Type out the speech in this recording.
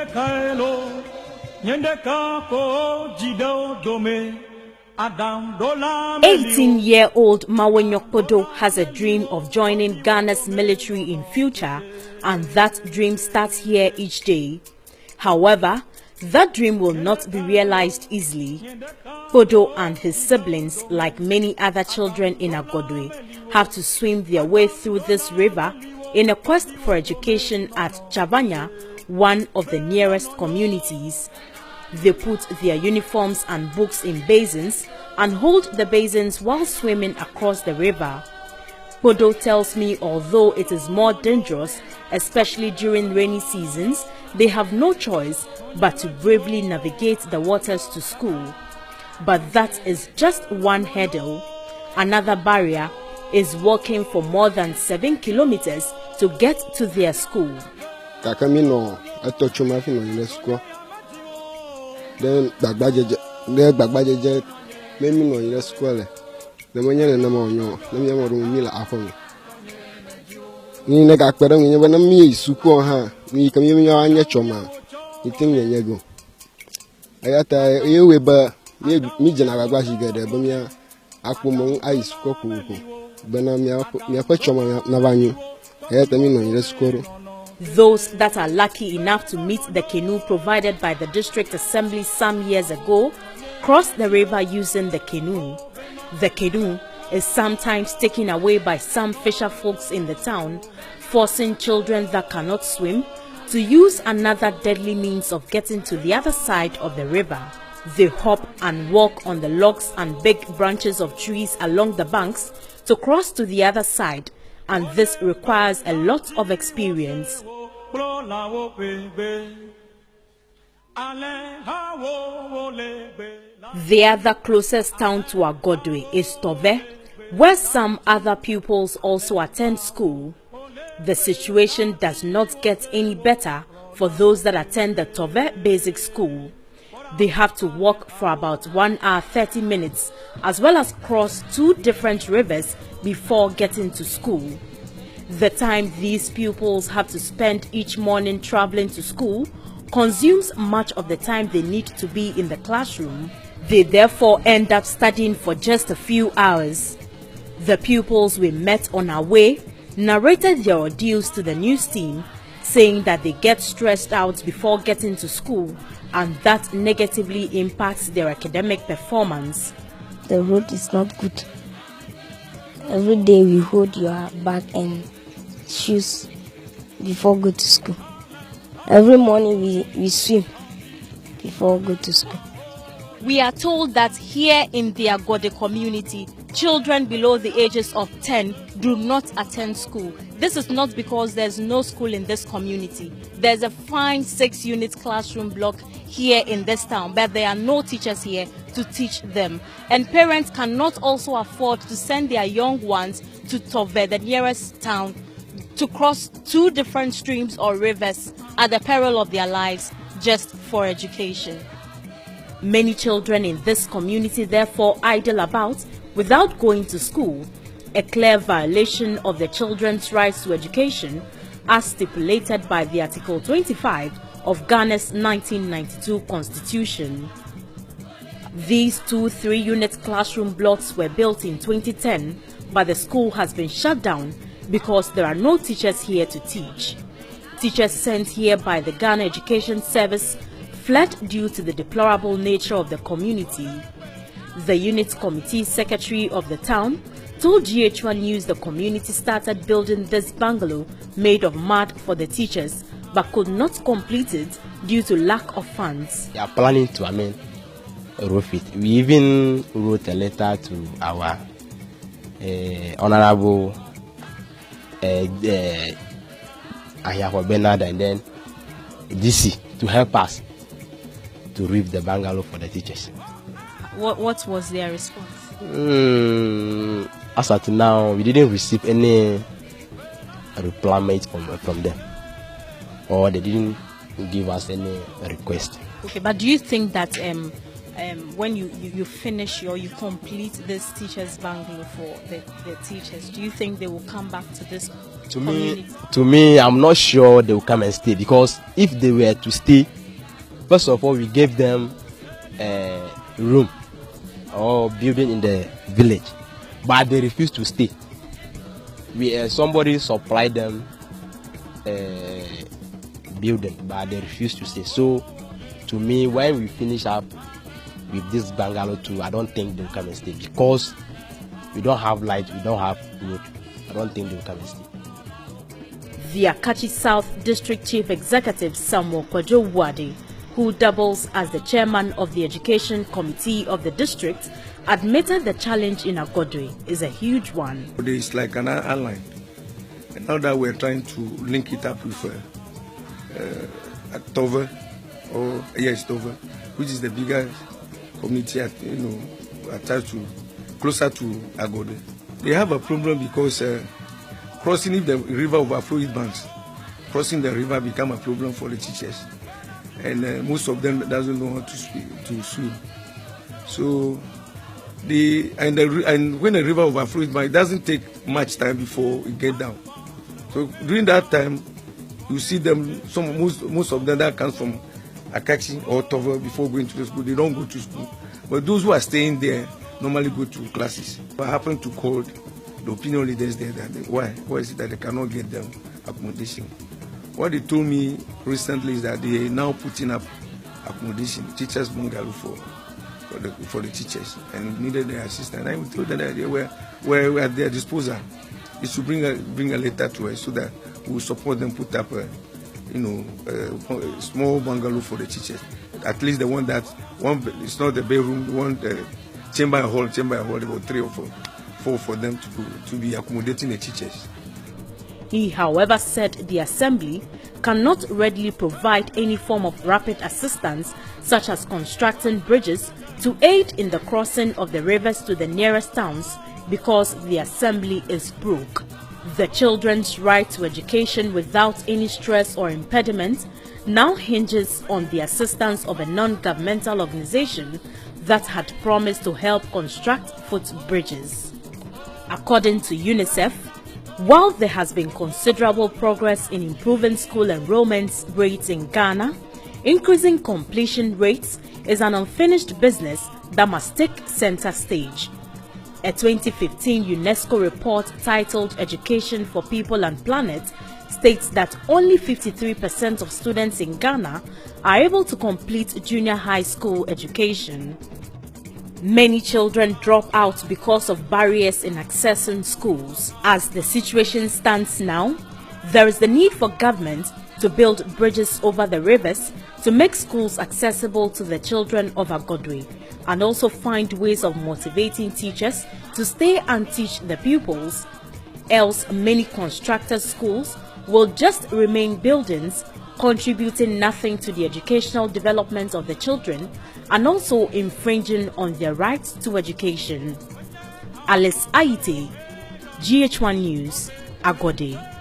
18-year-old Mawenyokpodo has a dream of joining Ghana's military in future, and that dream starts here each day. However, that dream will not be realized easily. Podo and his siblings, like many other children in Agodwe, have to swim their way through this river in a quest for education at Chavanya, one of the nearest communities. They put their uniforms and books in basins and hold the basins while swimming across the river. Podo tells me although it is more dangerous, especially during rainy seasons, they have no choice but to bravely navigate the waters to school. But that is just one hurdle. Another barrier is walking for more than 7 kilometers to get to their school. Then those that are lucky enough to meet the canoe provided by the district assembly some years ago cross the river using the canoe. The canoe is sometimes taken away by some fisher folks in the town, forcing children that cannot swim to use another deadly means of getting to the other side of the river. They hop and walk on the logs and big branches of trees along the banks to cross to the other side, and this requires a lot of experience. The other closest town to Agodwe is Tove, where some other pupils also attend school. The situation does not get any better for those that attend the Tove Basic School. They have to walk for about 1 hour 30 minutes, as well as cross 2 different rivers before getting to school. The time these pupils have to spend each morning traveling to school consumes much of the time they need to be in the classroom. They therefore end up studying for just a few hours. The pupils we met on our way narrated their ordeals to the news team, saying that they get stressed out before getting to school, and that negatively impacts their academic performance. The road is not good. Every day we hold your bag and shoes before go to school. Every morning we swim before go to school. We are told that here in the Agode community, children below the ages of 10 do not attend school. This is not because there's no school in this community. There's a fine 6-unit classroom block here in this town, but there are no teachers here to teach them. And parents cannot also afford to send their young ones to Tove, the nearest town, to cross 2 different streams or rivers at the peril of their lives just for education. Many children in this community therefore idle about without going to school, a clear violation of the children's rights to education as stipulated by the Article 25 of Ghana's 1992 Constitution. These 2 3-unit classroom blocks were built in 2010, but the school has been shut down because there are no teachers here to teach. Teachers sent here by the Ghana Education Service fled due to the deplorable nature of the community. The unit committee secretary of the town told GH1 News the community started building this bungalow made of mud for the teachers, but could not complete it due to lack of funds. We are planning to amend roof it. We even wrote a letter to our Honorable Ayaho Bernard and then DC to help us to roof the bungalow for the teachers. What was their response? As at now, we didn't receive any reply from them, or they didn't give us any request. Okay, but do you think that when you finish or you complete this teachers' bungalow for the teachers, do you think they will come back to this community? To me, I'm not sure they will come and stay, because if they were to stay, First of all, we gave them a room or building in the village, but they refused to stay. Somebody supplied them a building, but they refused to stay. So, to me, when we finish up with this bungalow too, I don't think they'll come and stay because we don't have light, we don't have road. I don't think they'll come and stay. The Akachi South District Chief Executive Samuel Kwajo Wade, who doubles as the chairman of the Education Committee of the district, admitted the challenge in Agodwe is a huge one. It's like an airline. And now that we're trying to link it up with Tove, Tove, which is the bigger community, attached to, closer to Agodwe. They have a problem because crossing if the river overflows banks, crossing the river become a problem for the teachers. And most of them doesn't know how to swim. So and when the river overflows, it doesn't take much time before it get down. So during that time, you see them. Most of them that comes from Akachi or Tova before going to the school. They don't go to school, but those who are staying there normally go to classes. I happen to call the opinion leaders there that why is it that they cannot get them accommodation? What they told me recently is that they are now putting up accommodation, teachers bungalow for the teachers, and needed their assistance. I told them that they were at their disposal. They should bring a letter to us so that we will support them put up a small bungalow for the teachers. At least the one that it's not the bedroom, one chamber and hall, about 3 or 4 for them to be accommodating the teachers. He, however, said the assembly cannot readily provide any form of rapid assistance, such as constructing bridges to aid in the crossing of the rivers to the nearest towns, because the assembly is broke. The children's right to education without any stress or impediment now hinges on the assistance of a non-governmental organization that had promised to help construct footbridges. According to UNICEF, while there has been considerable progress in improving school enrollment rates in Ghana, increasing completion rates is an unfinished business that must take center stage. A 2015 UNESCO report titled Education for People and Planet states that only 53% of students in Ghana are able to complete junior high school education. Many children drop out because of barriers in accessing schools. As the situation stands now, there is the need for government to build bridges over the rivers to make schools accessible to the children of Agodwe, and also find ways of motivating teachers to stay and teach the pupils. Else, many constructed schools will just remain buildings, contributing nothing to the educational development of the children and also infringing on their rights to education. Alice Aite, GH1 News, Agode.